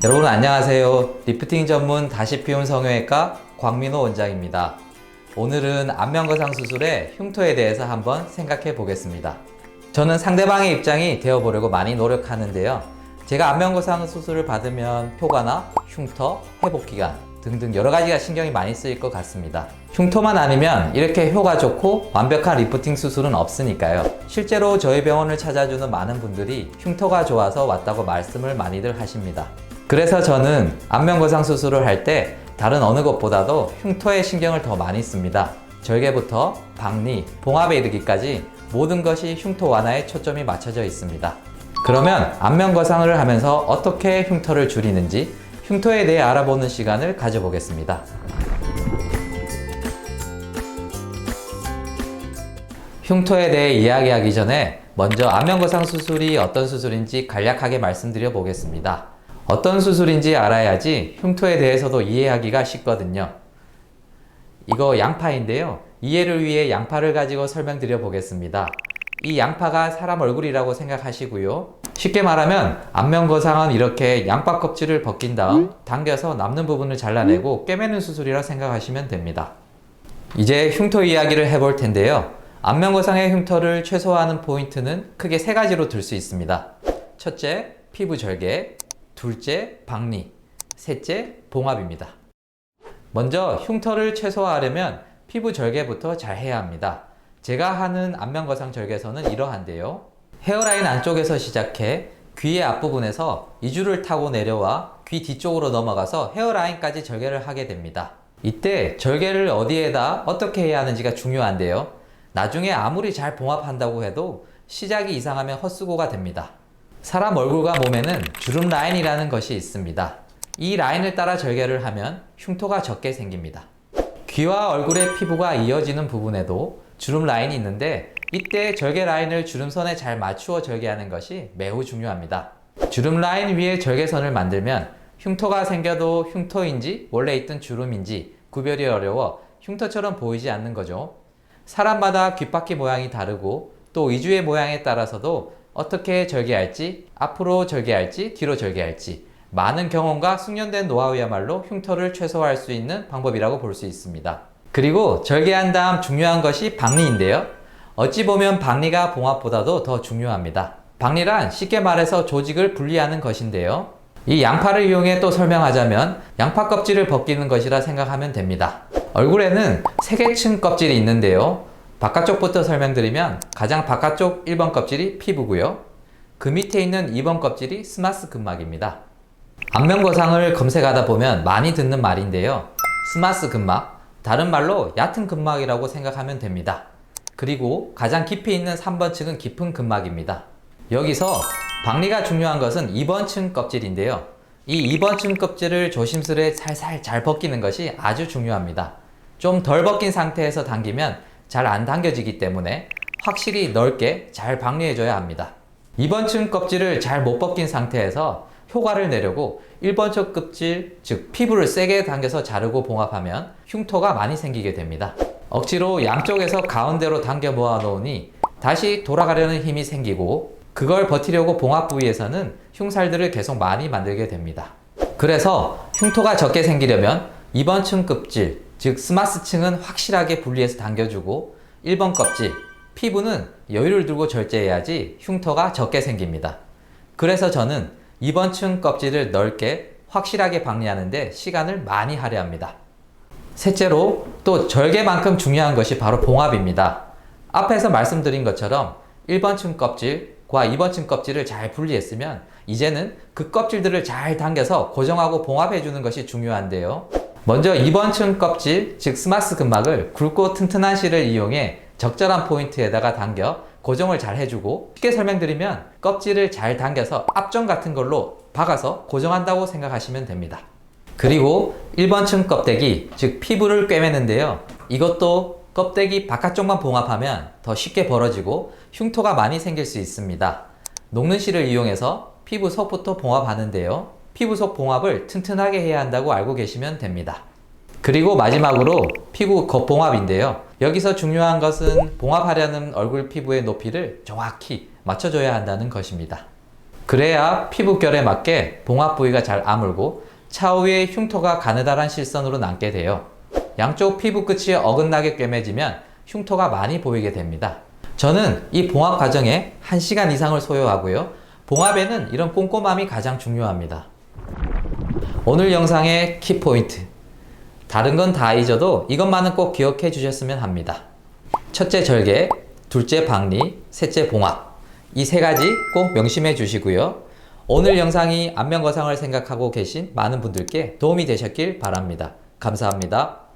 여러분 안녕하세요. 리프팅 전문 다시 피운 성형외과 광민호 원장입니다. 오늘은 안면거상 수술의 흉터에 대해서 한번 생각해 보겠습니다. 저는 상대방의 입장이 되어보려고 많이 노력하는데요. 제가 안면거상 수술을 받으면 효과나 흉터, 회복기간 등등 여러 가지가 신경이 많이 쓰일 것 같습니다. 흉터만 아니면 이렇게 효과 좋고 완벽한 리프팅 수술은 없으니까요. 실제로 저희 병원을 찾아주는 많은 분들이 흉터가 좋아서 왔다고 말씀을 많이들 하십니다. 그래서 저는 안면거상 수술을 할 때 다른 어느 것보다도 흉터에 신경을 더 많이 씁니다. 절개부터 박리, 봉합에 이르기까지 모든 것이 흉터 완화에 초점이 맞춰져 있습니다. 그러면 안면거상을 하면서 어떻게 흉터를 줄이는지 흉터에 대해 알아보는 시간을 가져보겠습니다. 흉터에 대해 이야기하기 전에 먼저 안면거상 수술이 어떤 수술인지 간략하게 말씀드려 보겠습니다. 어떤 수술인지 알아야지 흉터에 대해서도 이해하기가 쉽거든요. 이거 양파인데요. 이해를 위해 양파를 가지고 설명드려 보겠습니다. 이 양파가 사람 얼굴이라고 생각하시고요. 쉽게 말하면 안면거상은 이렇게 양파 껍질을 벗긴 다음 당겨서 남는 부분을 잘라내고 꿰매는 수술이라 생각하시면 됩니다. 이제 흉터 이야기를 해볼 텐데요. 안면거상의 흉터를 최소화하는 포인트는 크게 세 가지로 들 수 있습니다. 첫째, 피부 절개. 둘째, 박리. 셋째, 봉합입니다. 먼저 흉터를 최소화하려면 피부 절개부터 잘 해야 합니다. 제가 하는 안면거상 절개선은 이러한데요. 헤어라인 안쪽에서 시작해 귀의 앞부분에서 이줄을 타고 내려와 귀 뒤쪽으로 넘어가서 헤어라인까지 절개를 하게 됩니다. 이때 절개를 어디에다 어떻게 해야 하는지가 중요한데요. 나중에 아무리 잘 봉합한다고 해도 시작이 이상하면 헛수고가 됩니다. 사람 얼굴과 몸에는 주름 라인이라는 것이 있습니다. 이 라인을 따라 절개를 하면 흉터가 적게 생깁니다. 귀와 얼굴의 피부가 이어지는 부분에도 주름 라인이 있는데 이때 절개 라인을 주름선에 잘 맞추어 절개하는 것이 매우 중요합니다. 주름 라인 위에 절개선을 만들면 흉터가 생겨도 흉터인지 원래 있던 주름인지 구별이 어려워 흉터처럼 보이지 않는 거죠. 사람마다 귓바퀴 모양이 다르고 또 이주의 모양에 따라서도 어떻게 절개할지, 앞으로 절개할지, 뒤로 절개할지 많은 경험과 숙련된 노하우야말로 흉터를 최소화할 수 있는 방법이라고 볼 수 있습니다. 그리고 절개한 다음 중요한 것이 박리인데요. 어찌 보면 박리가 봉합보다도 더 중요합니다. 박리란 쉽게 말해서 조직을 분리하는 것인데요. 이 양파를 이용해 또 설명하자면 양파 껍질을 벗기는 것이라 생각하면 됩니다. 얼굴에는 3개층 껍질이 있는데요. 바깥쪽부터 설명드리면 가장 바깥쪽 1번 껍질이 피부고요. 그 밑에 있는 2번 껍질이 스마스 근막입니다. 안면거상을 검색하다 보면 많이 듣는 말인데요. 스마스 근막, 다른 말로 얕은 근막이라고 생각하면 됩니다. 그리고 가장 깊이 있는 3번 층은 깊은 근막입니다. 여기서 박리가 중요한 것은 2번 층 껍질인데요. 이 2번 층 껍질을 조심스레 살살 잘 벗기는 것이 아주 중요합니다. 좀 덜 벗긴 상태에서 당기면 잘 안 당겨지기 때문에 확실히 넓게 잘 박리해줘야 합니다. 2번 층 껍질을 잘 못 벗긴 상태에서 효과를 내려고 1번 층 껍질, 즉 피부를 세게 당겨서 자르고 봉합하면 흉터가 많이 생기게 됩니다. 억지로 양쪽에서 가운데로 당겨 모아 놓으니 다시 돌아가려는 힘이 생기고 그걸 버티려고 봉합 부위에서는 흉살들을 계속 많이 만들게 됩니다. 그래서 흉터가 적게 생기려면 2번 층 껍질, 즉 스마스층은 확실하게 분리해서 당겨주고 1번 껍질, 피부는 여유를 두고 절제해야지 흉터가 적게 생깁니다. 그래서 저는 2번 층 껍질을 넓게 확실하게 박리하는데 시간을 많이 할애합니다. 셋째로 또 절개만큼 중요한 것이 바로 봉합입니다. 앞에서 말씀드린 것처럼 1번 층 껍질과 2번 층 껍질을 잘 분리했으면 이제는 그 껍질들을 잘 당겨서 고정하고 봉합해 주는 것이 중요한데요. 먼저 2번 층 껍질, 즉 스마스 근막을 굵고 튼튼한 실을 이용해 적절한 포인트에다가 당겨 고정을 잘 해주고 쉽게 설명드리면 껍질을 잘 당겨서 압정 같은 걸로 박아서 고정한다고 생각하시면 됩니다. 그리고 1번 층 껍데기, 즉 피부를 꿰매는데요. 이것도 껍데기 바깥쪽만 봉합하면 더 쉽게 벌어지고 흉터가 많이 생길 수 있습니다. 녹는 실을 이용해서 피부 속부터 봉합하는데요. 피부 속 봉합을 튼튼하게 해야 한다고 알고 계시면 됩니다. 그리고 마지막으로 피부 겉봉합인데요. 여기서 중요한 것은 봉합하려는 얼굴 피부의 높이를 정확히 맞춰줘야 한다는 것입니다. 그래야 피부결에 맞게 봉합 부위가 잘 아물고 차후에 흉터가 가느다란 실선으로 남게 돼요. 양쪽 피부 끝이 어긋나게 꿰매지면 흉터가 많이 보이게 됩니다. 저는 이 봉합 과정에 1시간 이상을 소요하고요. 봉합에는 이런 꼼꼼함이 가장 중요합니다. 오늘 영상의 키포인트. 다른 건 다 잊어도 이것만은 꼭 기억해 주셨으면 합니다. 첫째 절개, 둘째 박리, 셋째 봉합. 이 세 가지 꼭 명심해 주시고요. 오늘 영상이 안면 거상을 생각하고 계신 많은 분들께 도움이 되셨길 바랍니다. 감사합니다.